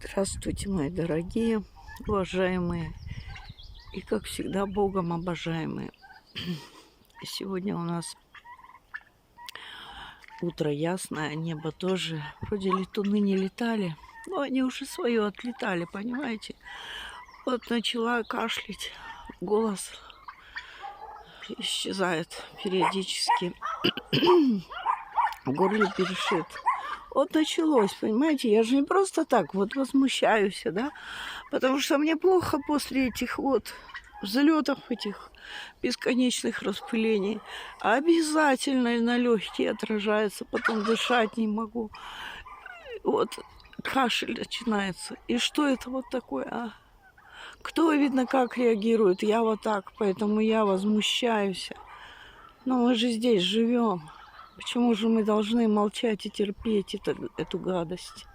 Здравствуйте, мои дорогие, уважаемые и, как всегда, Богом обожаемые. Сегодня у нас утро ясное, небо тоже. Вроде летуны не летали, но они уже свое отлетали, понимаете? Вот начала кашлять, голос исчезает периодически, в горле перешит. Вот началось, понимаете, я же не просто так вот возмущаюсь, да, потому что мне плохо после этих вот взлетов, этих бесконечных распылений. Обязательно на легкие отражается, потом дышать не могу. Вот кашель начинается. И что это вот такое, а? Кто, видно, как реагирует? Я вот так, поэтому я возмущаюсь. Но мы же здесь живем. Почему же мы должны молчать и терпеть эту гадость?